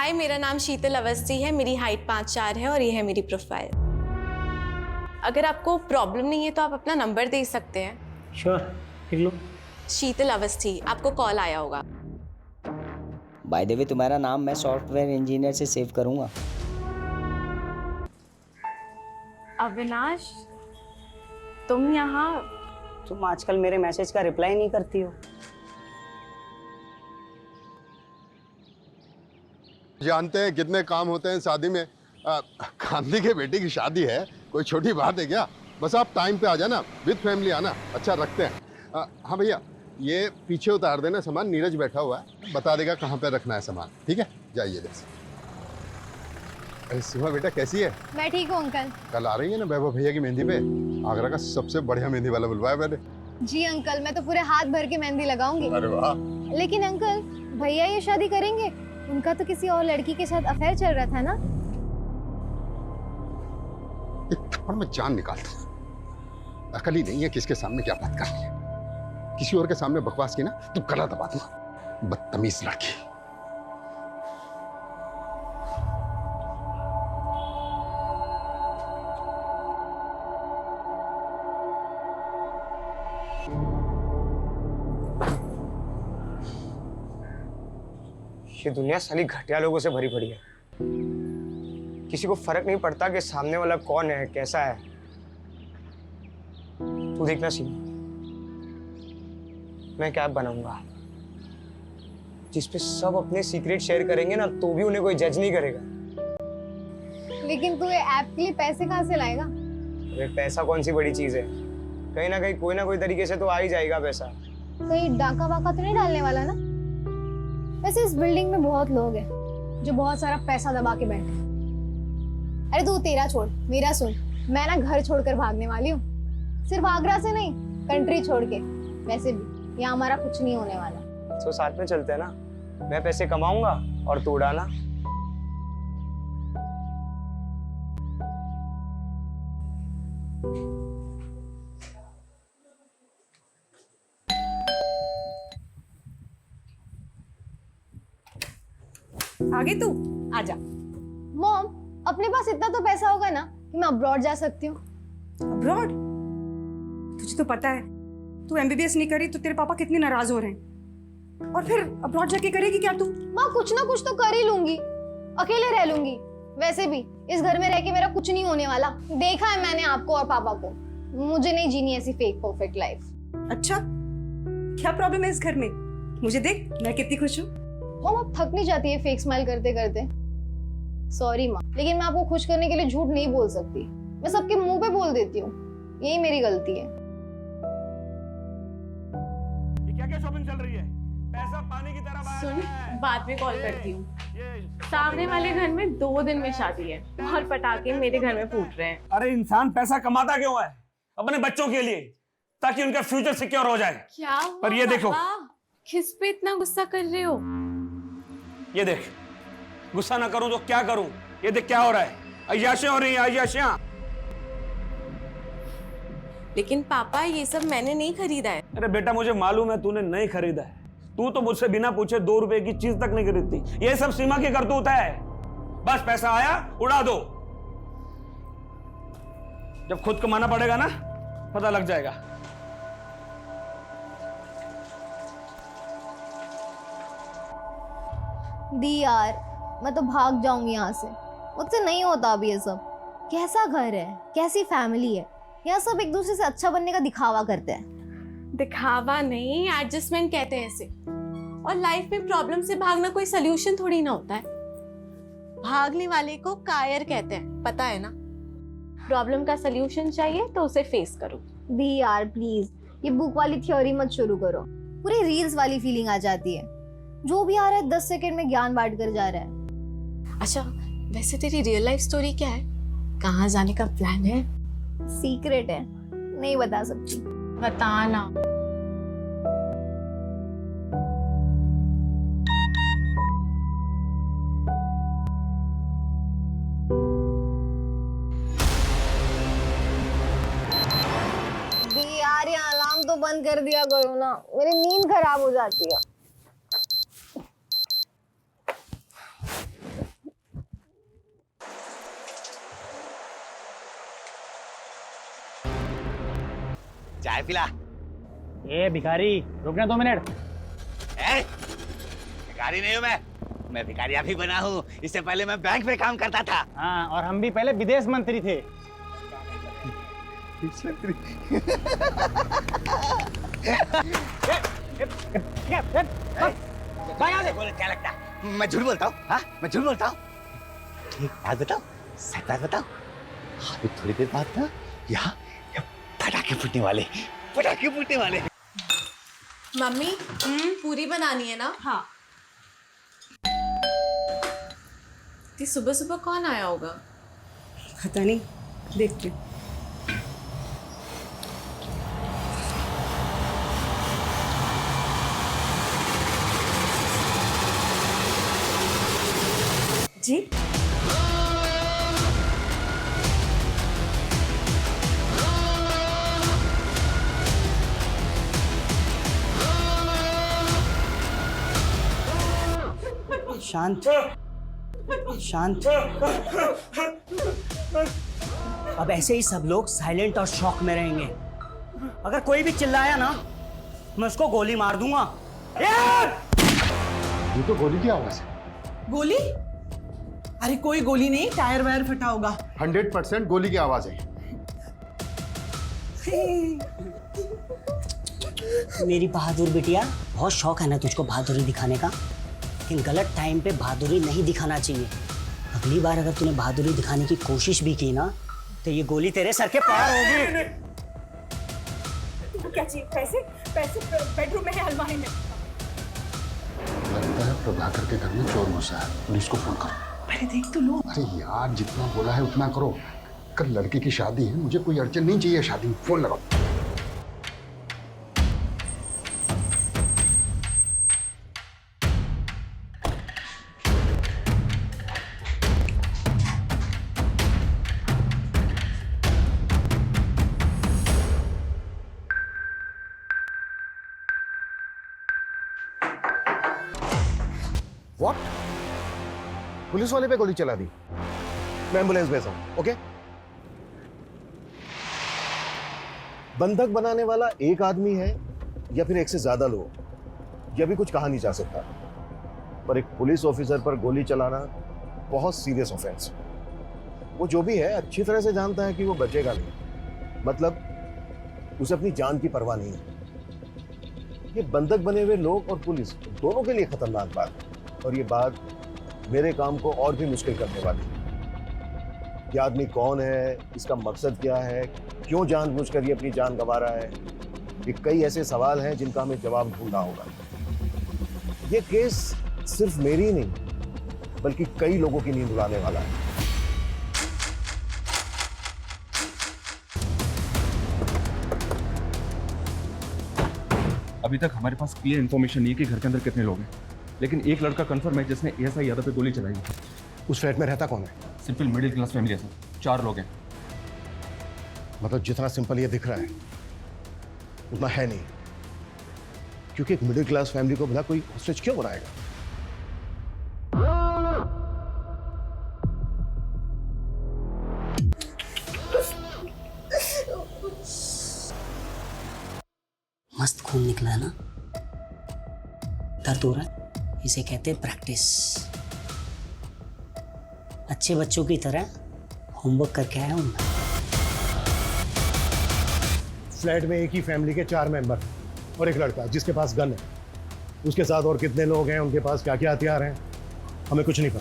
हाय, मेरा नाम शीतल अवस्थी है, मेरी हाइट 5'4" है और ये है मेरी प्रोफाइल। अगर आपको प्रॉब्लम नहीं है तो आप अपना नंबर दे सकते हैं। श्योर, लिख लो। शीतल अवस्थी, आपको कॉल आया होगा। बाय द वे तुम्हारा नाम मैं सॉफ्टवेयर इंजीनियर से सेव करूंगा। अविनाश, तुम यहाँ? तुम आजकल मेरे मैसेज का रिप्लाई नहीं करती हो। जानते हैं कितने काम होते हैं शादी में। गांधी के बेटी की शादी है, कोई छोटी बात है क्या? बस आप टाइम पे आ जाना, विद फैमिली आना। अच्छा रखते हैं। हाँ भैया, ये पीछे उतार देना सामान, नीरज बैठा हुआ है, बता देगा कहाँ पे रखना है सामान। ठीक है, जाइए जैसे। अरे सीमा बेटा कैसी है? मैं ठीक हूँ अंकल। कल आ रही है ना वैभव भैया की मेहंदी पे? आगरा का सबसे बढ़िया मेहंदी वाला बुलवाया मैंने। जी अंकल, मैं तो पूरे हाथ भर के मेहंदी लगाऊंगी। अरे वाह। लेकिन अंकल, भैया ये शादी करेंगे? उनका तो किसी और लड़की के साथ अफेयर चल रहा था ना? एक थप्पड़ में जान निकालता हूँ। अकल ही नहीं है किसके सामने क्या बात करनी है। किसी और के सामने बकवास की ना तो गला दबा दूंगा। बदतमीज लड़की। ये दुनिया साली घटिया लोगों से भरी पड़ी है। किसी को फर्क नहीं पड़ता कि सामने वाला कौन है, कैसा है। तू देखना सीमा, मैं क्या बनाऊंगा जिसपे सब अपने सीक्रेट शेयर करेंगे ना, तो भी उन्हें कोई जज नहीं करेगा। लेकिन तू ये ऐप के लिए पैसे कहाँ से लाएगा? अरे पैसा कौन सी बड़ी चीज है, कहीं ना कोई तरीके से तो आ ही जाएगा पैसा। कहीं डाका वाका तो नहीं डालने वाला ना? वैसे इस बिल्डिंग में बहुत लोग हैं जो बहुत सारा पैसा दबा के बैठे हैं। अरे तू तेरा छोड़, मेरा सुन। मैं ना घर छोड़कर भागने वाली हूँ, सिर्फ आगरा से नहीं, कंट्री छोड़ के। वैसे भी यहाँ हमारा कुछ नहीं होने वाला। तो साथ में चलते हैं ना, मैं पैसे कमाऊंगा और तू उड़ाना। आगे तू आजा। मॉम, अपने पास इतना तो पैसा होगा ना कि मैं अब्रॉड जा सकती हूँ। अब्रॉड? तुझे तो पता है, तू एमबीबीएस नहीं करी तो तेरे पापा कितने नाराज हो रहे हैं। और फिर अब्रॉड जाके करेगी क्या तू? माँ, कुछ ना कुछ तो कर ही लूंगी, अकेले रह लूंगी। वैसे भी इस घर में रह के मेरा कुछ नहीं होने वाला। देखा है मैंने आपको और पापा को। मुझे नहीं जीनी ऐसी फेक परफेक्ट लाइफ। अच्छा, क्या प्रॉब्लम है इस घर में? मुझे देख, मैं कितनी खुश हूँ। मॉम, आप थक नहीं जाती है फेक स्माइल करते करते? सॉरी माँ, लेकिन मैं आपको खुश करने के लिए झूठ नहीं बोल सकती। मैं सबके मुंह पे बोल देती हूँ, यही मेरी गलती है। ये क्या क्या शॉपिंग चल रही है? पैसा पानी की तरह बहा सुन, रहा है। बाद में कॉल करती हूँ। ये सामने वाले घर में 2 दिन में शादी है और पटाखे मेरे घर में फूट रहे हैं। अरे इंसान पैसा कमाता क्यों है? अपने बच्चों के लिए, ताकि उनका फ्यूचर सिक्योर हो जाए। क्या हुआ पर ये देखो, पापा? किस पे इतना गुस्सा कर रहे हो? ये देख, गुस्सा ना करूं तो क्या करूं? ये देख क्या हो रहा है, अय्याशियां हो रही हैं, अय्याशियां। लेकिन पापा, ये सब मैंने नहीं खरीदा है। अरे बेटा, मुझे मालूम है तूने नहीं खरीदा है। तू तो मुझसे बिना पूछे 2 रुपए की चीज तक नहीं खरीदती। ये सब सीमा की करतूत है। बस पैसा आया उड़ा दो। जब खुद कमाना पड़ेगा ना, पता लग जाएगा। दी यार, मैं तो भाग जाऊंगी यहाँ से। मुझसे नहीं होता अभी ये सब। कैसा घर है, कैसी फैमिली है, यहाँ सब एक दूसरे से अच्छा बनने का दिखावा करते हैं। दिखावा नहीं, एडजस्टमेंट कहते हैं इसे। और लाइफ में प्रॉब्लम से भागना कोई सोल्यूशन थोड़ी ना होता है। भागने वाले को कायर कहते हैं, पता है ना? प्रॉब्लम का सोल्यूशन चाहिए तो उसे फेस करो। दी यार प्लीज, ये बुक वाली थ्योरी मत शुरू करो। पूरी रील्स वाली फीलिंग आ जाती है। जो भी आ रहा है 10 सेकंड में ज्ञान बांट कर जा रहा है। अच्छा, वैसे तेरी रियल लाइफ स्टोरी क्या है? कहाँ जाने का प्लान है? सीक्रेट है, नहीं बता सकती। बताना। दी यार, ये अलार्म तो बंद कर दिया करो ना, मेरी नींद खराब हो जाती है। चाय पिला। ए भिखारी, रुकना 2 मिनट। भिखारी नहीं हूँ मैं भिखारी अभी बना हूँ। इससे पहले मैं बैंक में काम करता था। हाँ, और हम भी पहले विदेश मंत्री थे। क्या लगता है मैं झूठ बोलता हूँ? हाँ, मैं झूठ बोलता हूँ। एक बात बताओ, सच बात बताओ। अभी थोड़ी देर बाद ना यहाँ पटाखे फूटने वाले। मम्मी पूरी बनानी है ना? हाँ। कि सुबह सुबह कौन आया होगा? पता नहीं, देखते हैं। जी शांत शांत। अब ऐसे ही सब लोग साइलेंट और शॉक में रहेंगे। अगर कोई भी चिल्लाया ना, मैं उसको गोली मार दूंगा। ये तो गोली की आवाज है। गोली? अरे कोई गोली नहीं, टायर वायर फटा होगा। 100% गोली की आवाज है। मेरी बहादुर बिटिया, बहुत शौक है ना तुझको बहादुरी दिखाने का, लेकिन गलत टाइम पे बहादुरी नहीं दिखाना चाहिए। अगली बार अगर तूने बहादुरी दिखाने की कोशिश भी की ना, तो ये गोली तेरे सर के पार होगी। क्या चाहिए? पैसे? पैसे बेडरूम में है, अलमारी में। लगता है प्रभाकर के घर में चोर घुसा है। पुलिस को फोन करो। पहले देख तो लो। अरे यार, जितना बोला है उतना करो। कल लड़के की शादी है, मुझे कोई अड़चन नहीं चाहिए शादी में। फोन लगाओ। What? पुलिस वाले पे गोली चला दी। मैं एम्बुलेंस भेजा हूं, ओके? बंधक बनाने वाला एक आदमी है या फिर एक से ज्यादा लोग, यह भी कुछ कहा नहीं जा सकता। पर एक पुलिस ऑफिसर पर गोली चलाना बहुत सीरियस ऑफेंस है। वो जो भी है अच्छी तरह से जानता है कि वो बचेगा नहीं, मतलब उसे अपनी जान की परवाह नहीं है। ये बंधक बने हुए लोग और पुलिस दोनों के लिए खतरनाक बात है, और ये बात मेरे काम को और भी मुश्किल करने वाली है। ये आदमी कौन है, इसका मकसद क्या है, क्यों जानबूझकर ये अपनी जान गंवा रहा है, ये कई ऐसे सवाल हैं जिनका हमें जवाब ढूंढना होगा। ये केस सिर्फ मेरी नहीं बल्कि कई लोगों की नींद उड़ाने वाला है। अभी तक हमारे पास क्लियर इन्फॉर्मेशन नहीं है कि घर के अंदर कितने लोग हैं, लेकिन एक लड़का कंफर्म है जिसने एएसआई यादव पे गोली चलाई है। उस फ्लैट में रहता कौन है? सिंपल मिडिल क्लास फैमिली है सर, 4 लोग हैं। मतलब जितना सिंपल ये दिख रहा है उतना है नहीं, क्योंकि एक मिडिल क्लास फैमिली को भला कोई हॉस्टेज क्यों बनाएगा? मस्त खून निकला है ना? दर्द हो रहा है? इसे कहते हैं प्रैक्टिस। अच्छे बच्चों की तरह होमवर्क करके आया हूं मैं। फ्लैट में एक ही फैमिली के 4 मेंबर और एक लड़का जिसके पास गन है। उसके साथ और कितने लोग हैं, उनके पास क्या क्या हथियार हैं, हमें कुछ नहीं पता,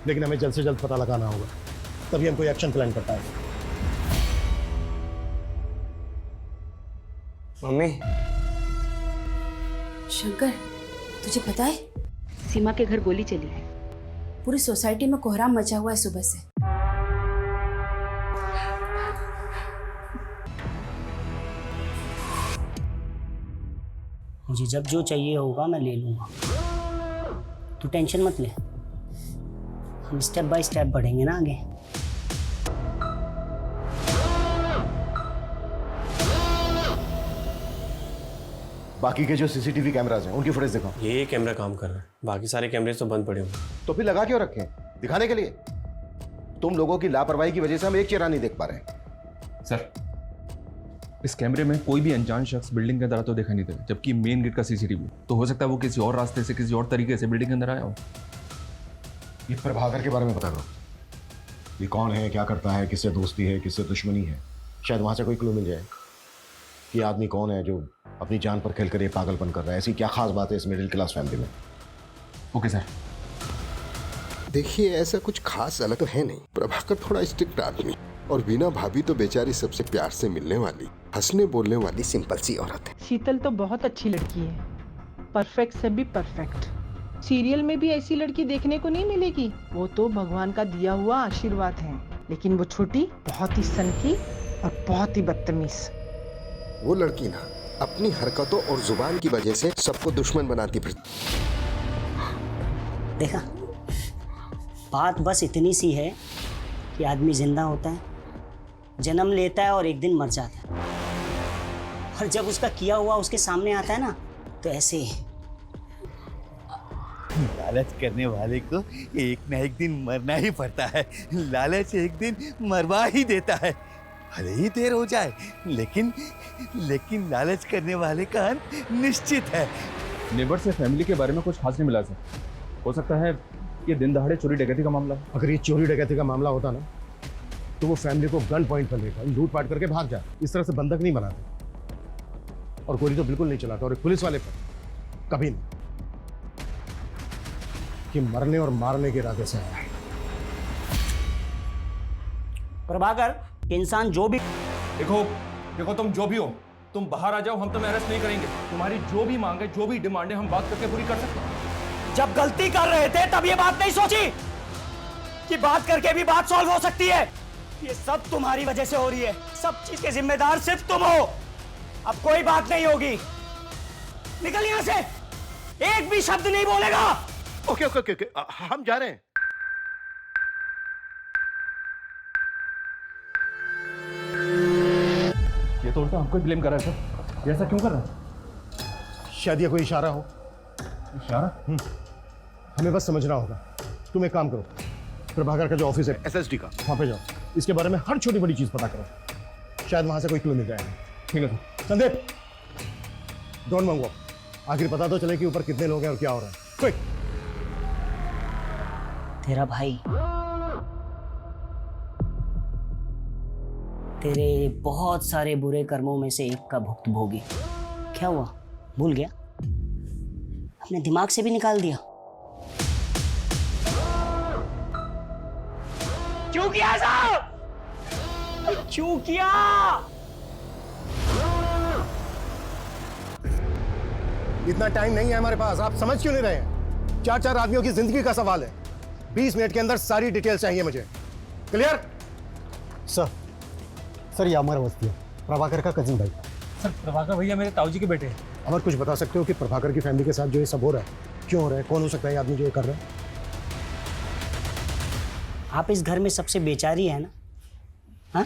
लेकिन हमें जल्द से जल्द पता लगाना होगा, तभी हम कोई एक्शन प्लान कर पाएंगे। मम्मी, शंकर, तुझे पता है सीमा के घर गोली चली है। पूरी सोसाइटी में कोहराम मचा हुआ है सुबह से। मुझे जब जो चाहिए होगा मैं ले लूंगा, तू टेंशन मत ले। हम स्टेप बाय स्टेप बढ़ेंगे ना आगे। बाकी के जो सीसीटीवी कैमरास हैं उनकी फुटेज दिखाओ। ये कैमरा काम कर रहा है, बाकी सारे कैमरे तो बंद पड़े हुए। तो फिर लगा क्यों रखे? दिखाने के लिए। तुम लोगों की लापरवाही की वजह से हम एक चेहरा नहीं देख पा रहे। सर, इस कैमरे में कोई भी अनजान शख्स बिल्डिंग के अंदर तो देखा नहीं दे, जबकि मेन गेट का सीसीटीवी तो हो सकता है वो किसी और रास्ते से किसी और तरीके से बिल्डिंग के अंदर आया हो। ये प्रभाकर के बारे में पता करो, ये कौन है, क्या करता है, किससे दोस्ती है, किससे दुश्मनी है। शायद वहां से कोई क्लू मिल जाए कि आदमी कौन है जो अपनी जान पर खेलकर ये पागलपन कर रहा है। ऐसी क्या खास बात है इस मिडिल क्लास फैमिली में। Okay sir. देखिए, ऐसा कुछ खास अलग तो है नहीं। प्रभाकर थोड़ा स्ट्रिक्ट आदमी और वीना भाभी तो बेचारी सबसे प्यार से मिलने वाली, हंसने बोलने वाली सिंपल सी औरत है। शीतल तो बहुत अच्छी लड़की है, परफेक्ट से भी परफेक्ट। सीरियल में भी ऐसी लड़की देखने को नहीं मिलेगी। वो तो भगवान का दिया हुआ आशीर्वाद है। लेकिन वो छोटी बहुत ही सनकी और बहुत ही बदतमीज। वो लड़की ना अपनी हरकतों और जुबान की वजह से सबको दुश्मन बनाती फिर। देखा, बात बस इतनी सी है कि आदमी जिंदा होता है, जन्म लेता है और एक दिन मर जाता है, और जब उसका किया हुआ उसके सामने आता है ना तो ऐसे ही। लालच करने वाले को एक ना एक दिन मरना ही पड़ता है। लालच एक दिन मरवा ही देता है, भले ही देर हो जाए, लेकिन लालच करने वाले का अंत निश्चित है। नेबर से फैमिली के बारे में कुछ खास नहीं मिला सर। हो सकता है ये दिन दहाड़े चोरी डकैती का मामला। अगर ये चोरी डकैती का मामला होता ना तो वो फैमिली को गन पॉइंट पर लेकर लूट पाट करके भाग जाते। इस तरह से बंधक नहीं बनाते, और गोली तो बिल्कुल नहीं चलाता, और एक पुलिस वाले पर कभी नहीं कि मरने और मारने के इरादे से आया है। प्रभाकर, इंसान जो भी देखो तुम जो भी हो, तुम बाहर आ जाओ, हम तुम्हें अरेस्ट नहीं करेंगे। तुम्हारी जो भी मांग है, जो भी डिमांड है, हम बात करके पूरी कर सकते हैं। जब गलती कर रहे थे तब ये बात नहीं सोची कि बात करके भी बात सॉल्व हो सकती है। ये सब तुम्हारी वजह से हो रही है, सब चीज के जिम्मेदार सिर्फ तुम हो। अब कोई बात नहीं होगी, निकल यहां से, एक भी शब्द नहीं बोलेगा। ओके ओके ओके, हम जा रहे हैं। ये तो उल्टा हमको ही ब्लेम कर रहा है सर। ये ऐसा क्यों कर रहा है? शायद ये कोई इशारा हो। इशारा? हमें बस समझना होगा। तुम एक काम करो, प्रभाकर का जो ऑफिस है एसएसडी का, वहां पे जाओ, इसके बारे में हर छोटी बड़ी चीज पता करो। शायद वहां से कोई क्लू मिल जाएगा। ठीक है सर। संदीप, डोंट मंगो, आखिर पता तो चले कि ऊपर कितने लोग हैं और क्या हो रहा है। क्विक। तेरा भाई तेरे बहुत सारे बुरे कर्मों में से एक का भुक्तभोगी। क्या हुआ, भूल गया? अपने दिमाग से भी निकाल दिया? क्यों किया ऐसा? क्यों किया? इतना टाइम नहीं है हमारे पास, आप समझ क्यों नहीं रहे हैं? 4 आदमियों की जिंदगी का सवाल है। 20 मिनट के अंदर सारी डिटेल चाहिए मुझे। क्लियर? सर ये अमर अवस्थी है, प्रभाकर का कजिन भाई। सर प्रभाकर भैया मेरे ताऊजी के बेटे हैं। अमर, कुछ बता सकते हो कि प्रभाकर की फैमिली के साथ जो ये सब हो रहा है क्यों हो रहा है? कौन हो सकता है ये आदमी जो ये कर रहा है? आप इस घर में सबसे बेचारी है ना? हाँ?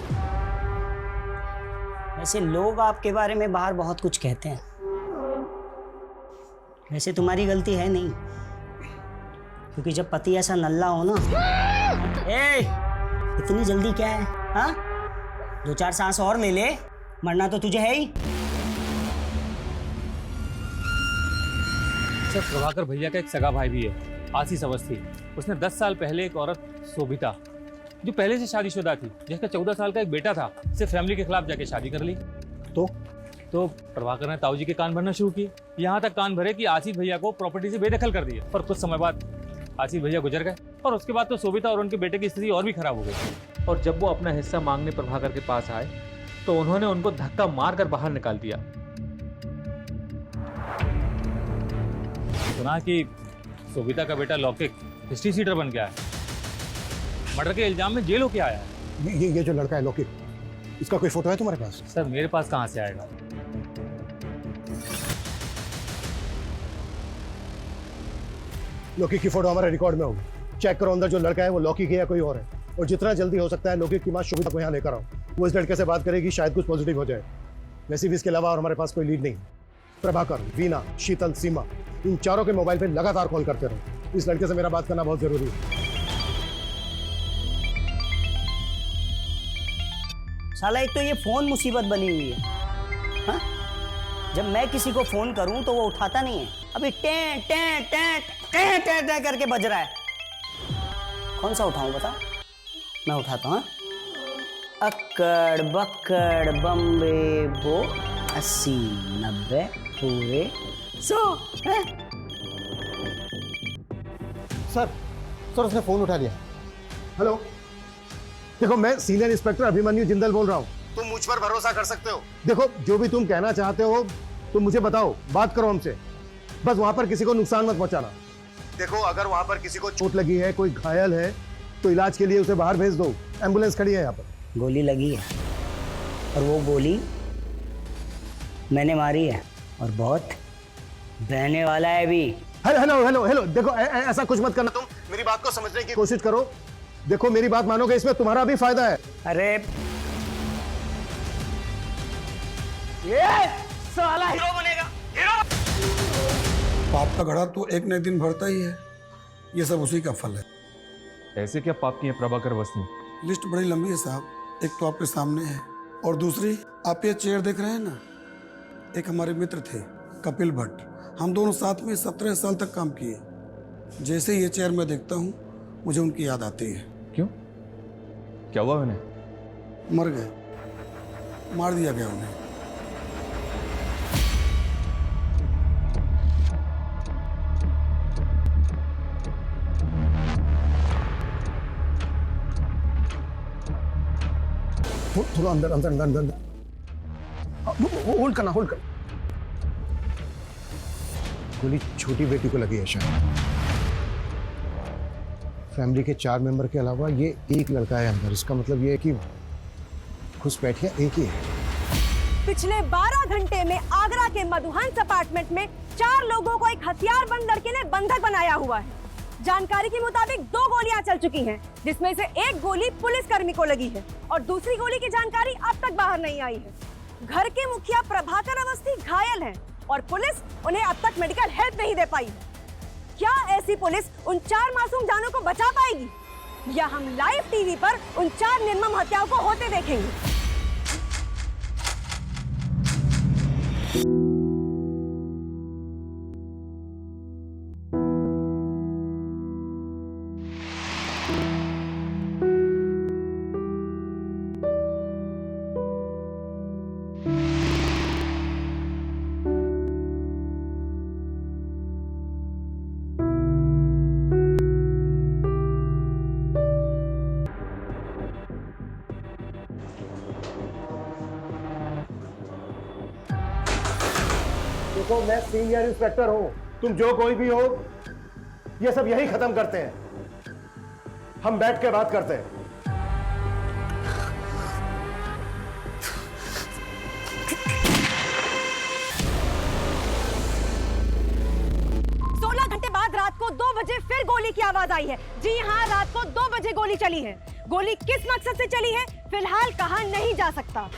वैसे लोग आपके बारे में बाहर बहुत कुछ कहते हैं, वैसे तुम्हारी गलती है नहीं, क्योंकि जब पति ऐसा नल्ला हो ना। इतनी जल्दी क्या है? हाँ, 2-4 सांस और ले ले, मरना तो तुझे है ही। सर प्रभाकर भैया का एक सगा भाई भी है, आशीष अवस्थी। उसने 10 साल पहले एक औरत शोभिता, जो पहले से शादीशुदा थी, जिसका 14 साल का एक बेटा था, से फैमिली के खिलाफ जाके शादी कर ली। तो प्रभाकर ने ताऊजी के कान भरना शुरू किए, यहाँ तक कान भरे कि आशीष भैया को प्रॉपर्टी से बेदखल कर दिया। और कुछ समय बाद आशीष भैया गुजर गए, और उसके बाद तो शोभिता और उनके बेटे की स्थिति और भी खराब हो गई। और जब वो अपना हिस्सा मांगने प्रभाकर के पास आए तो उन्होंने उनको धक्का मारकर बाहर निकाल दिया। सुना कि शोभिता का बेटा लौकिक हिस्ट्री सीटर बन गया है, मर्डर के इल्जाम में जेल होके आया है। ये जो लड़का है लौकिक, इसका कोई फोटो है तुम्हारे पास? सर मेरे पास कहाँ से आएगा? लौकिक की फोटो हमारे रिकॉर्ड में होगी। चेक करो अंदर जो लड़का है वो लौकिक है या कोई और है, और जितना जल्दी हो सकता है लौकिक की मां शोभिता को यहाँ लेकर आओ। वो इस लड़के से बात करेगी, शायद कुछ पॉजिटिव हो जाए। वैसे भी इसके अलावा और हमारे पास कोई लीड नहीं। प्रभाकर, वीना, शीतल, सीमा, इन चारों के मोबाइल पे लगातार कॉल करते रहो। इस लड़के से मेरा बात करना बहुत जरूरी है। साला एक तो ये फोन मुसीबत बनी हुई है, हाँ? जब मैं किसी को फोन करूं तो वो उठाता नहीं है, अभी टें टें टें टें टें टें करके बज रहा है। कौन सा उठाऊं बता? मैं उठाता हूँ। अक्कड़ बक्कड़ बम्बे बो 80 90 पूरे 100 है? सर उसने फोन उठा लिया। हेलो, देखो मैं सीनियर इंस्पेक्टर अभिमन्यु जिंदल बोल रहा हूँ। तुम मुझ पर भरोसा कर सकते हो। देखो जो भी तुम कहना चाहते हो तुम मुझे बताओ, बात करो हमसे, बस वहां पर किसी को नुकसान मत पहुंचाना। देखो अगर वहां पर किसी को चोट लगी है, कोई घायल है, तो इलाज के लिए उसे बाहर भेज दो, एम्बुलेंस खड़ी है यहाँ पर। गोली लगी है और वो गोली मैंने मारी है और बहुत बहने वाला है भी। हेलो हेलो हेलो, देखो ऐसा कुछ मत करना, तुम मेरी बात को समझने की कोशिश करो। देखो मेरी बात मानोगे, इसमें तुम्हारा भी फायदा है। अरे ये साला हीरो बनेगा, हीरो। पाप का घड़ा तो एक न एक दिन भरता ही है, ये सब उसी का फल है। ऐसे क्या पाप किए प्रभाकर वस्ती? लिस्ट बड़ी लंबी है साहब, एक तो आपके सामने है और दूसरी आप ये चेयर देख रहे हैं ना, एक हमारे मित्र थे कपिल भट्ट, हम दोनों साथ में 17 साल तक काम किए। जैसे ये चेयर मैं देखता हूँ मुझे उनकी याद आती है। क्यों, क्या हुआ उन्हें? मर गए, मार दिया गया उन्हें। थोड़ा अंदर अंदर अंदर अंदर, होल्ड करना, होल्ड कर। गोली छोटी बेटी को लगी है शायद। फैमिली के 4 मेंबर के अलावा ये एक लड़का है अंदर, इसका मतलब ये है कि घुसपैठिया एक ही है। पिछले 12 घंटे में आगरा के मधुहंस अपार्टमेंट में 4 लोगों को एक हथियारबंद लड़के ने बंधक बनाया हुआ है। जानकारी के मुताबिक 2 गोलियां चल चुकी हैं, जिसमें से एक गोली पुलिसकर्मी को लगी है और दूसरी गोली की जानकारी अब तक बाहर नहीं आई है। घर के मुखिया प्रभाकर अवस्थी घायल हैं और पुलिस उन्हें अब तक मेडिकल हेल्प नहीं दे पाई है। क्या ऐसी पुलिस उन 4 मासूम जानों को बचा पाएगी, या हम लाइव टीवी पर उन 4 निर्मम हत्याओं को होते देखेंगे? देखो मैं सीनियर इंस्पेक्टर हूं, तुम जो कोई भी हो, ये सब यही खत्म करते हैं। हम बैठ के बात करते हैं। 16 घंटे बाद रात को 2 बजे फिर गोली की आवाज आई है। जी हाँ, रात को 2 बजे गोली चली है। गोली किस मकसद से चली है फिलहाल कहा नहीं जा सकता।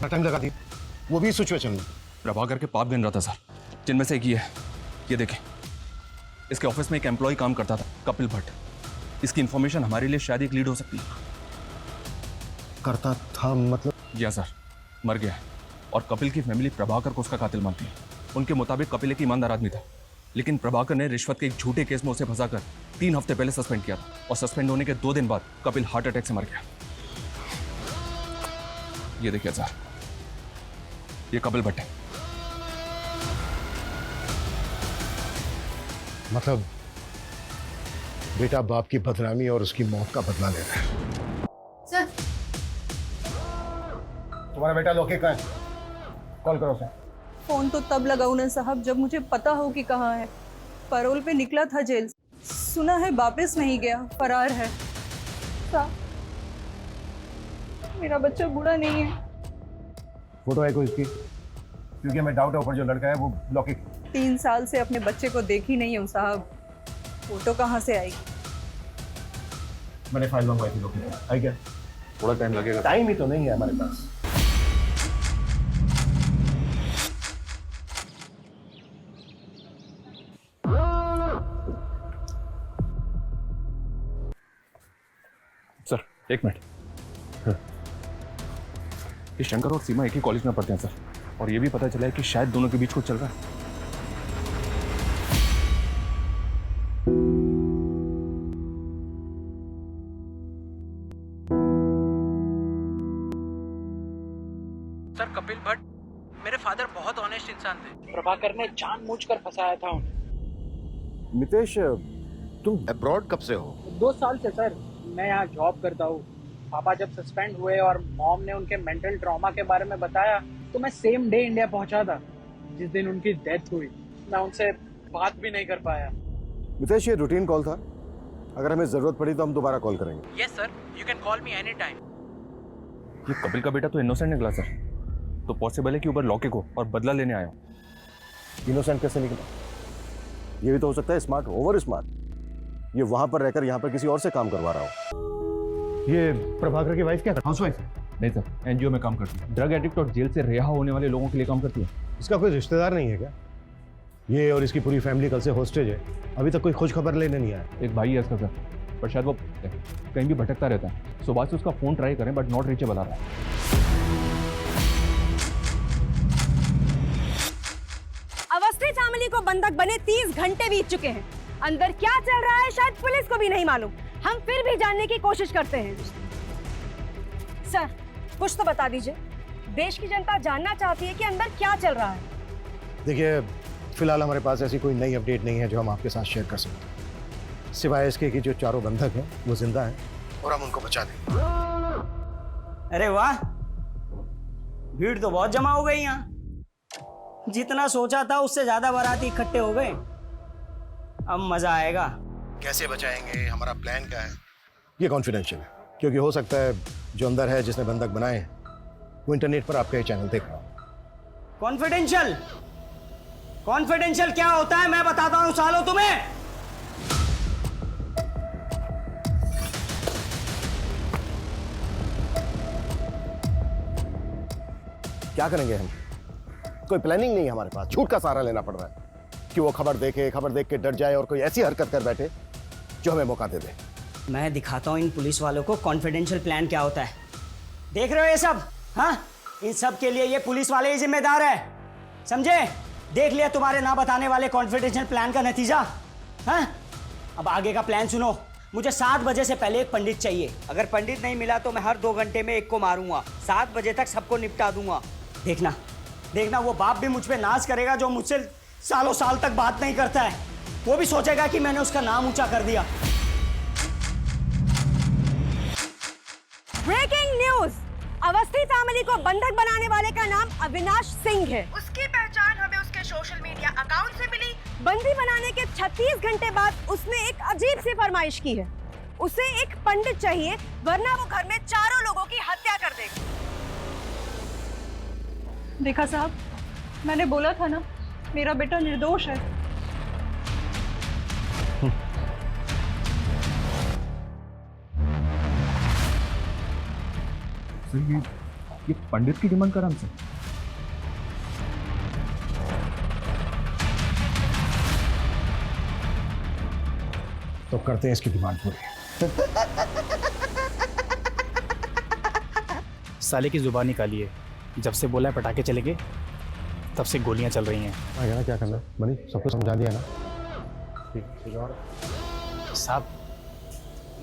टाइम लगा दी, वो भी सिचुएशन में। प्रभाकर के पाप गिन रहा था सर, जिनमें से एक ये है, ये देखें। इसके ऑफिस में एक एम्प्लॉय काम करता था, कपिल भट्ट। इसकी इंफॉर्मेशन हमारे लिए शायद एक लीड हो सकती है। करता था मतलब? जी सर, मर गया है और कपिल की फैमिली प्रभाकर को उसका कातिल मानती है। उनके मुताबिक कपिल एक ईमानदार आदमी था, लेकिन प्रभाकर ने रिश्वत के एक झूठे केस में उसे फंसाकर 3 हफ्ते पहले सस्पेंड किया था और सस्पेंड होने के 2 दिन बाद कपिल हार्ट अटैक से मर गया। ये देखिए सर, ये कपिल भट्ट है। मतलब बेटा बाप की बदनामी और उसकी मौत का बदला ले रहा है। सर, तुम्हारा बेटा लोकी कहाँ है? कॉल करो उसे। फोन तो तब लगाऊं ना साहब जब मुझे पता हो कि कहाँ है। पैरोल पे निकला था जेल से, सुना है वापस नहीं गया, फरार है। साहब, मेरा बच्चा बूढ़ा नहीं है। फोटो है कोई इसकी? क्योंकि मैं डाउट है ऊपर जो लड़का है वो लौकी। 3 साल से अपने बच्चे को देखी नहीं हूँ साहब, फोटो कहाँ से आएगी? मैंने फाइल मंगवाई थी लौकी। आई क्या? थोड़ा टाइम लगेगा। टाइम ही तो नहीं है हमारे पास। एक मिनट। ये शंकर और सीमा एक ही कॉलेज में पढ़ते हैं सर, और ये भी पता चला है कि शायद दोनों के बीच कुछ चल रहा है। सर कपिल भट्ट मेरे फादर बहुत ऑनेस्ट इंसान थे। प्रभाकर ने जानबूझकर फंसाया था उन्हें। मितेश, तुम अब्रॉड कब से हो? 2 साल से सर मैं यहाँ जॉब करता हूँ। पापा जब सस्पेंड हुए और मॉम ने उनके मेंटल ट्रॉमा के बारे में बताया तो मैं सेम डे इंडिया पहुंचा था जिस दिन उनकी डेथ हुई। मैं उनसे बात भी नहीं कर पाया। मितेश, ये रूटीन कॉल था, अगर हमें जरूरत पड़ी तो हम दोबारा कॉल करेंगे। Yes sir, you can call me any time. ये कपिल का बेटा तो इनोसेंट निकला सर, तो पॉसिबल है कि ऊपर लौके को और बदला लेने आया। इनोसेंट कैसे निकला? ये भी तो हो सकता है स्मार्ट, ओवर स्मार्ट। ये वहां पर रहकर यहाँ पर किसी और से काम करवा रहा हो। ये प्रभाकर की वाइफ क्या हाउसवाइफ है? नहीं सर, एनजीओ में काम करती है। ड्रग एडिक्ट और जेल से रिहा होने वाले लोगों के लिए काम करती है। इसका कोई रिश्तेदार नहीं है क्या? ये और इसकी पूरी फैमिली कल से हॉस्टेज है, अभी तक कोई खोज खबर लेने नहीं आया। एक भाई है इसका सर, पर शायद वो कहीं भी भटकता रहता है। सुबह से उसका फोन ट्राई करें बट नॉट रीचेबल आ रहा है। अवस्थी फैमिली को बंधक बने 30 घंटे बीत चुके हैं। अंदर क्या चल रहा है शायद पुलिस को भी नहीं मालूम। हम फिर भी जानने की कोशिश करते हैं। सर कुछ तो बता दीजिए, देश की जनता जानना चाहती है कि अंदर क्या चल रहा है। देखिए, फिलहाल हमारे पास ऐसी कोई नई अपडेट नहीं है जो हम आपके साथ शेयर कर सकते हैं, सिवाय इसके कि जो चारों बंधक हैं वो जिंदा हैं और हम उनको बचा लेंगे। अरे वाह, भीड़ तो बहुत जमा हो गई यहाँ। जितना सोचा था उससे ज्यादा बाराती इकट्ठे हो गए। अब मजा आएगा। कैसे बचाएंगे, हमारा प्लान क्या है, ये कॉन्फिडेंशियल है, क्योंकि हो सकता है जो अंदर है जिसने बंधक बनाए हैं वो इंटरनेट पर आपका ये चैनल देख रहा हो। कॉन्फिडेंशियल? कॉन्फिडेंशियल क्या होता है मैं बताता हूँ सालों तुम्हें। क्या करेंगे हम? कोई प्लानिंग नहीं है हमारे पास, झूठ का सहारा लेना पड़ रहा है कि वो खबर देख के डर जाए और कोई ऐसी हरकत कर बैठे जो हमें मौका दे दे। मैं दिखाता हूँ इन पुलिस वालों को कॉन्फिडेंशियल प्लान क्या होता है। देख रहे हो ये सब? हाँ, इन सब के लिए ये पुलिस वाले ही जिम्मेदार है, समझे? देख लिया तुम्हारे ना बताने वाले कॉन्फिडेंशियल प्लान का नतीजा। हाँ, अब आगे का प्लान सुनो। मुझे 7 बजे से पहले एक पंडित चाहिए। अगर पंडित नहीं मिला तो मैं हर 2 घंटे में एक को मारूंगा। 7 बजे तक सबको निपटा दूंगा। देखना देखना, वो बाप भी मुझ पे नाज करेगा जो मुझसे सालों साल तक बात नहीं करता है। वो भी सोचेगा कि मैंने उसका नाम ऊंचा कर दिया। ब्रेकिंग न्यूज, अवस्थी फैमिली को बंधक बनाने वाले का नाम अविनाश सिंह है। उसकी पहचान हमें उसके सोशल मीडिया अकाउंट से मिली। बंदी बनाने के 36 घंटे बाद उसने एक अजीब सी फरमाइश की है। उसे एक पंडित चाहिए वरना वो घर में चारों लोगों की हत्या कर देगा। देखा साहब, मैंने बोला था ना, मेरा बेटा निर्दोष है। सर ये पंडित की डिमांड करा हमसे। तो करते हैं इसकी डिमांड पूरी। साले की जुबान निकालिए। जब से बोला है पटाखे चलेंगे तब से गोलियां चल रही हैं। आगे ना क्या करना बनी, सबको समझा दिया ना। ठीक और साहब,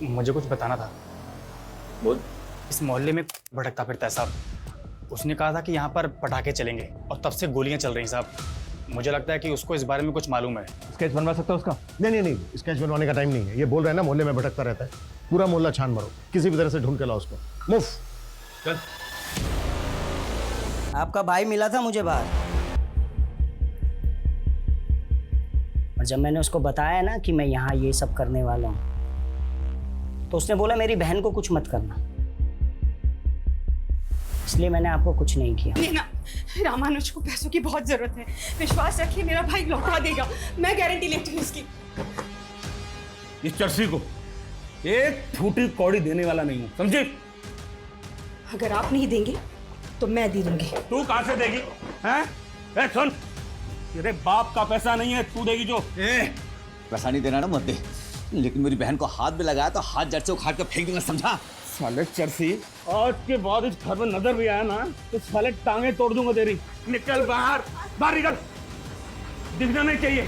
मुझे कुछ बताना था। बोल। इस मोहल्ले में भटकता फिरता है साहब। उसने कहा था कि यहाँ पर पटाखे चलेंगे और तब से गोलियां चल रही हैं साहब। मुझे लगता है कि उसको इस बारे में कुछ मालूम है। स्केच बनवा सकता है उसका? नहीं, स्केच बनवाने का टाइम नहीं है। ये बोल रहे हैं ना मोहल्ले में भटकता रहता है, पूरा मोहल्ला छान मारो, किसी भी तरह से ढूंढ के लाओ उसको। मूव। चल। आपका भाई मिला था मुझे बाहर, और जब मैंने उसको बताया ना कि मैं यहाँ ये सब करने वाला हूँ तो उसने बोला मेरी बहन को कुछ मत करना, इसलिए मैंने आपको कुछ नहीं किया। ना, रामानुज को पैसों की बहुत जरूरत है। विश्वास रखिए, मेरा भाई लौटा देगा, मैं गारंटी लेती हूँ उसकी। इस चर्सी को एक फूटी कौड़ी देने वाला नहीं हूँ, समझे? अगर आप नहीं देंगे तो मैं दे दूंगी। तू कहां से देगी? हैं? ए सुन, तेरे बाप का पैसा नहीं है, तू देगी जो। पैसा नहीं देना ना मत दे, लेकिन मेरी बहन को हाथ में लगाया तो हाथ जड़ से उखाड़ कर फेंक दूंगा, समझा? साले चरसी, आज के बाद इस घर में नजर भी आया ना तो साले टांगे तोड़ दूंगा तेरी। निकल बाहर, बाहर निकल, दिखना नहीं चाहिए।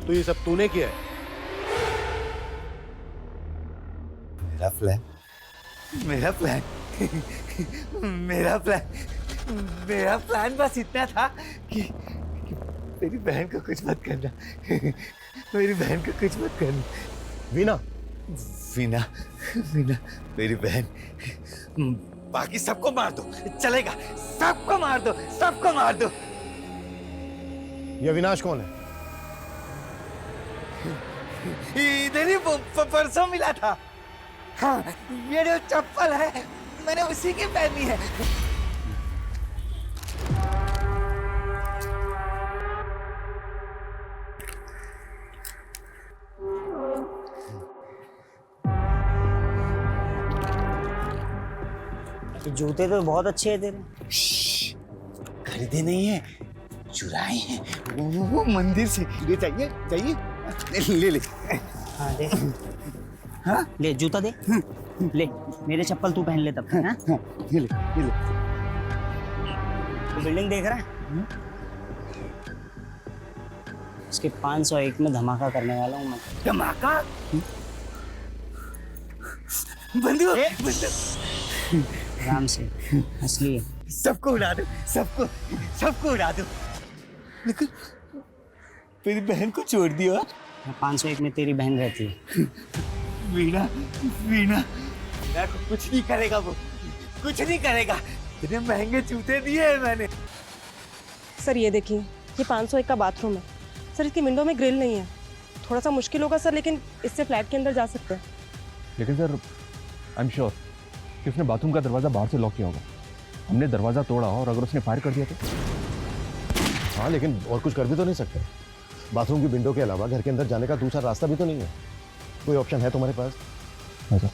तो ये सब तूने किया है? मेरा प्लान, मेरा प्लान, मेरा प्लान, मेरा प्लान बस इतना था कि मेरी बहन को कुछ मत करना, मेरी बहन को कुछ मत करना। वीना, वीना, वीना, मेरी बहन, बाकी सबको मार दो, चलेगा, सबको मार दो, सबको मार दो। ये अविनाश कौन है? इधर ही परसों मिला था। हाँ, ये जो चप्पल है मैंने उसी की पहनी है। जूते तो बहुत अच्छे हैं तेरे। खरीदे नहीं है, चुराए हैं, वो मंदिर से। ये चाहिए, चाहिए, ले ले। हाँ दे। हाँ ले, जूता दे। ले, मेरे चप्पल तू पहन ले तब तक। हाँ ये ले, ये ले। तू बिल्डिंग देख रहा है? उसके 501 में धमाका करने वाला हूँ मैं। धमाका? बंदूक, आराम से, असली। सबको उड़ा दो, सबको, सबको उड़ा दो। लेकिन मेरी बहन को छोड़ दिया। 501 में तेरी बहन रहती है। वीणा, वीणा, वीणा को कुछ नहीं करेगा वो, कुछ नहीं करेगा। इतने महंगे जूते दिए हैं मैंने। सर ये देखिए, ये 501 का बाथरूम है सर, इसकी विंडो में ग्रिल नहीं है। थोड़ा सा मुश्किल होगा सर, लेकिन इससे फ्लैट के अंदर जा सकते हैं। लेकिन सर आई एम श्योर कि उसने बाथरूम का दरवाजा बाहर से लॉक किया होगा। हमने दरवाजा तोड़ा और अगर उसने फायर कर दिया तो? हाँ, लेकिन और कुछ कर भी तो नहीं सकते। बाथरूम की विंडो के अलावा घर के अंदर जाने का दूसरा रास्ता भी तो नहीं है। कोई ऑप्शन है तुम्हारे पास? हाँ सर।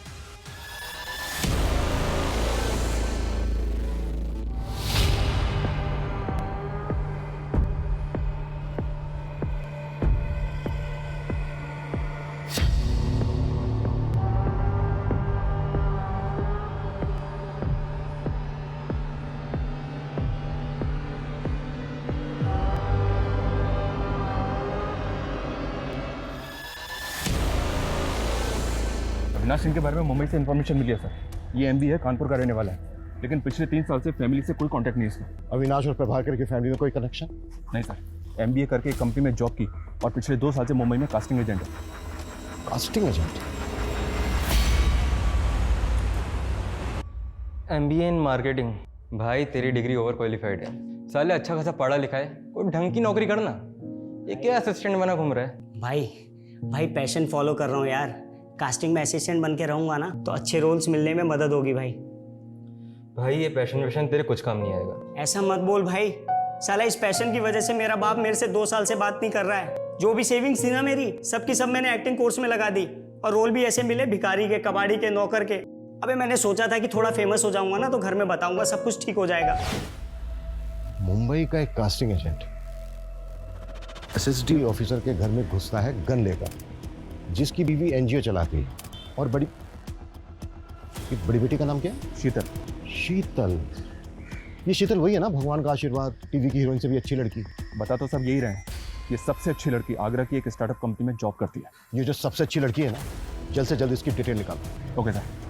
अविनाश सिंह के बारे में मुंबई से इन्फॉर्मेशन मिली है सर। ये एमबी है, कानपुर का रहने वाला है, लेकिन पिछले 3 साल से फैमिली से कोई कांटेक्ट नहीं है इसका। अविनाश और प्रभाकर की फैमिली में कोई कनेक्शन? नहीं सर, एमबीए करके एक कंपनी में जॉब की और पिछले 2 साल से मुंबई में कास्टिंग एजेंट है। Casting agent? MBA in marketing. भाई तेरी डिग्री ओवर क्वालिफाइड है, साले अच्छा खासा पढ़ा लिखा है, कोई ढंग की नौकरी करना। ये क्या असिस्टेंट बना घूम रहा है? भाई पैशन फॉलो कर रहा हूँ यार। कास्टिंग में असिस्टेंट बन के रहूंगा ना तो अच्छे रोल्स मिलने में मदद होगी भाई। भाई ये पैशन वैशन तेरे कुछ काम नहीं आएगा। ऐसा मत बोल भाई, साला इस पैशन की वजह से मेरा बाप मेरे से 2 साल से बात नहीं कर रहा है। जो भी सेविंग्स थी ना मेरी, सबकी सब मैंने एक्टिंग कोर्स में लगा दी और रोल भी ऐसे मिले, भिखारी के, कबाड़ी के, नौकर के। अबे मैंने सोचा था कि थोड़ा फेमस हो जाऊंगा ना तो घर में बताऊंगा, सब कुछ ठीक हो जाएगा। मुंबई का एक कास्टिंग एजेंट एसएसडी ऑफिसर के घर में घुसता है गन लेकर, जिसकी बीवी एनजीओ चलाती है और बड़ी बेटी का नाम क्या है? शीतल। शीतल, ये शीतल वही है ना, भगवान का आशीर्वाद, टीवी की हीरोइन से भी अच्छी लड़की। बता तो सब यही रहे हैं, ये सबसे अच्छी लड़की आगरा की एक स्टार्टअप कंपनी में जॉब करती है। ये जो सबसे अच्छी लड़की है ना, जल्द से जल्द इसकी डिटेल निकालो। Okay sir.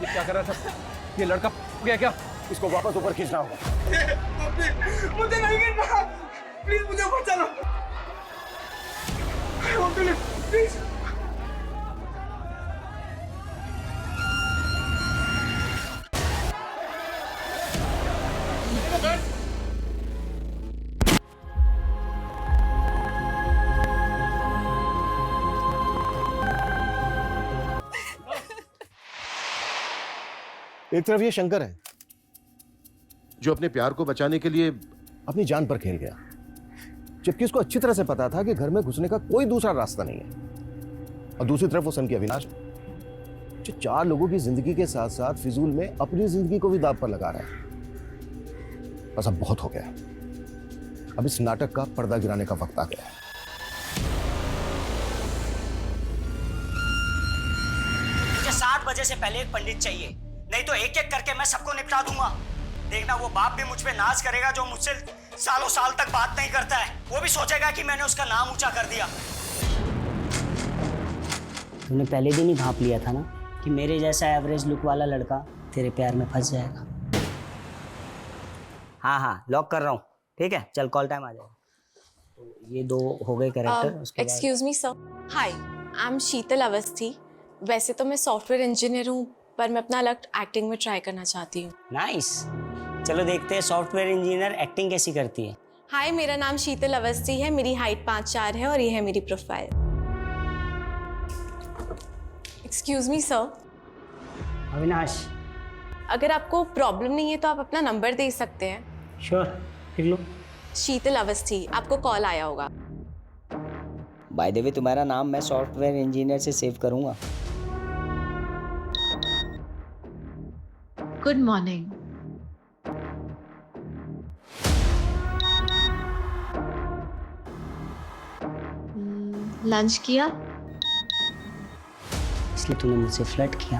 क्या कर रहा था? ये लड़का गया क्या? इसको वापस ऊपर खींचना होगा। मुझे नहीं गिरना, प्लीज मुझे ऊपर चलो। प्लीज एक तरफ ये शंकर है जो अपने प्यार को बचाने के लिए अपनी जान पर खेल गया, जबकि उसको अच्छी तरह से पता था कि घर में घुसने का कोई दूसरा रास्ता नहीं है। और दूसरी तरफ वो सन की अविनाश जो 4 लोगों की जिंदगी के साथ साथ फिजूल में अपनी जिंदगी को भी दांव पर लगा रहा है। बस अब बहुत हो गया, अब इस नाटक का पर्दा गिराने का वक्त आ गया है। मुझे 7 बजे से पहले एक पंडित चाहिए, नहीं तो एक एक करके मैं सबको निपटा दूंगा। देखना वो बाप भी मुझ पे नाज करेगा जो मुझसे सालों साल तक बात नहीं करता है। वो भी सोचेगा कि मैंने उसका नाम ऊंचा कर दिया। तूने पहले दिन ही भांप लिया था ना कि मेरे जैसा एवरेज लुक वाला लड़का तेरे प्यार में फंस जाएगा। हाँ लॉक कर रहा हूँ, ठीक है? चल कॉल टाइम आ जाएगा। तो ये 2 हो गए character. Excuse me sir, hi, I am Sheetal Awasthi. वैसे तो मैं सॉफ्टवेयर इंजीनियर हूँ, पर मैं अपना लक एक्टिंग में ट्राई करना चाहती हूँ। नाइस, चलो देखते हैं सॉफ्टवेयर इंजीनियर एक्टिंग कैसी करती है। हाय, मेरा नाम शीतल अवस्थी है, मेरी हाइट 5'4" है और ये है मेरी profile. Excuse me sir. Avinash, अगर आपको प्रॉब्लम नहीं है तो आप अपना नंबर दे सकते हैं। श्योर, लिख लो। शीतल अवस्थी, आपको कॉल आया होगा। बाय द वे तुम्हारा नाम मैं सॉफ्टवेयर इंजीनियर से सेव करूंगा। Good morning. लंच किया? इसलिए तूने मुझसे फ्लर्ट किया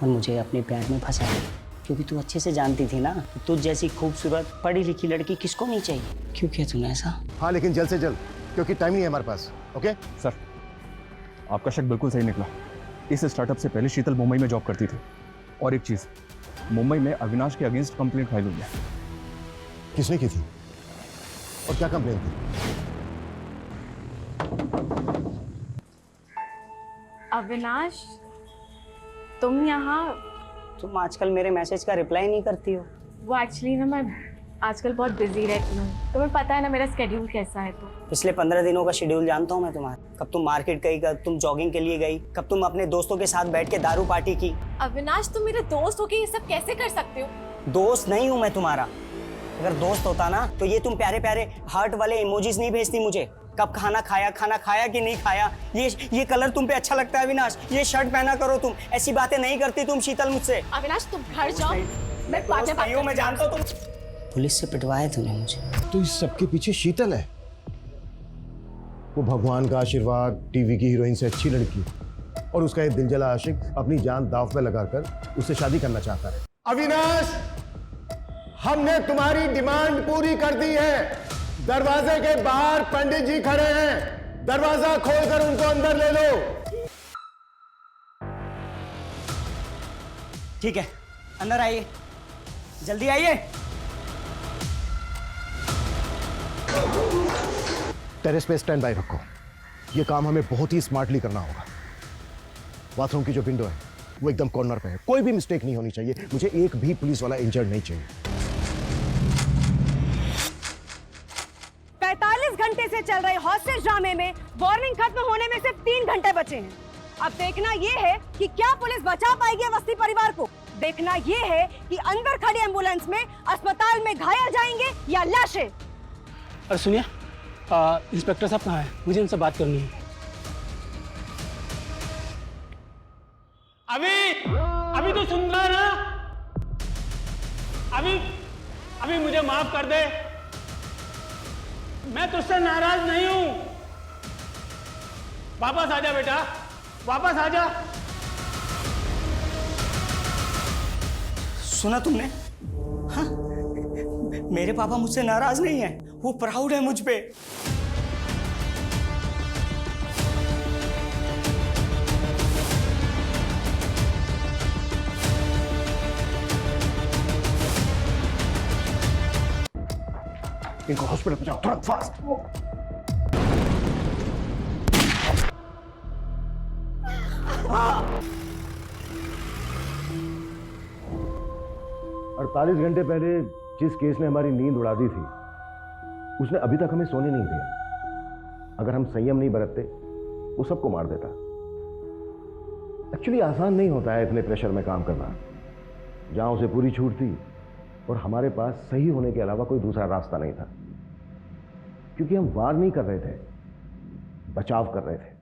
और मुझे अपने प्यार में फंसा दिया, क्योंकि तू अच्छे से जानती थी ना कि तुझ जैसी खूबसूरत पढ़ी लिखी लड़की किसको नहीं चाहिए। क्यों किया तूने ऐसा? हाँ, लेकिन जल्द से जल्द, क्योंकि टाइम नहीं है हमारे पास। ओके सर, आपका शक बिल्कुल सही निकला। इस स्टार्टअप से पहले शीतल मुंबई में जॉब करती थी। और एक चीज, मुंबई में अविनाश के अगेंस्ट कंप्लेंट फाइल हुई है। किसने की थी और क्या कंप्लेंट थी? अविनाश, तुम यहाँ? तुम आजकल मेरे मैसेज का रिप्लाई नहीं करती हो। वो एक्चुअली ना, मैं आजकल बहुत बिजी रहती हूँ, तुम्हें पता है ना मेरा स्केड्यूल कैसा है। तो पिछले 15 दिनों का शेड्यूल जानता हूँ मैं तुम्हारा। कब तुम मार्केट गई, कब तुम जॉगिंग के लिए गई, कब तुम अपने दोस्तों के साथ बैठ के दारू पार्टी की। अविनाश, तुम मेरे दोस्त हो के ये सब कैसे कर सकते हो? दोस्त नहीं हूँ मैं तुम्हारा। अगर दोस्त होता ना तो ये तुम प्यारे प्यारे हार्ट वाले इमोजीज नहीं भेजती मुझे। कब खाना खाया कि नहीं खाया, ये कलर तुम पे अच्छा लगता है अविनाश, ये शर्ट पहना करो तुम, ऐसी बातें नहीं करती तुम शीतल मुझसे। अविनाश, तुम घर जाओ, मैं बाद में बात करती हूं। मैं जानता हूं तुम पुलिस से पिटवाया तूने मुझे। तो इस सबके पीछे शीतल है। वो भगवान का आशीर्वाद, टीवी की हीरोइन से अच्छी लड़की, और उसका एक दिलजला आशिक अपनी जान दांव पे लगाकर उससे शादी करना चाहता है। अविनाश, हमने तुम्हारी डिमांड पूरी कर दी है। दरवाजे के बाहर पंडित जी खड़े हैं, दरवाजा खोलकर उनको अंदर ले लो। ठीक है, अंदर आइए, जल्दी आइए। टेरेस पे स्टैंड बाय रखो, ये काम हमें बहुत ही स्मार्टली करना होगा। बाथरूम की जो विंडो है वो एकदम कॉर्नर पे है, कोई भी मिस्टेक नहीं होनी चाहिए। मुझे एक भी पुलिस वाला इंजर्ड नहीं चाहिए। 45 घंटे से चल रहे हॉस्टेज ड्रामे में वार्निंग खत्म होने में सिर्फ 3 घंटे बचे हैं। अब देखना ये है कि क्या पुलिस बचा पाएगी अवस्थी परिवार को। देखना ये है कि अंदर खड़ी एम्बुलेंस में अस्पताल में घायल जाएंगे या लाशें। और सुनिए, इंस्पेक्टर साहब कहाँ हैं? मुझे उनसे बात करनी है। अभी तो सुन रहा ना? अभी मुझे माफ कर दे, मैं तुझसे नाराज नहीं हूं। वापस आजा बेटा, वापस आजा। सुना तुमने? हाँ? मेरे पापा मुझसे नाराज नहीं है, वो प्राउड है मुझ पे। इनको हॉस्पिटल पहुंचाओ तुरंत, फास्ट। 48 घंटे पहले जिस केस ने हमारी नींद उड़ा दी थी, उसने अभी तक हमें सोने नहीं दिया। अगर हम संयम नहीं बरतते, वो सबको मार देता। एक्चुअली आसान नहीं होता है इतने प्रेशर में काम करना, जहां उसे पूरी छूट थी और हमारे पास सही होने के अलावा कोई दूसरा रास्ता नहीं था, क्योंकि हम वार नहीं कर रहे थे, बचाव कर रहे थे।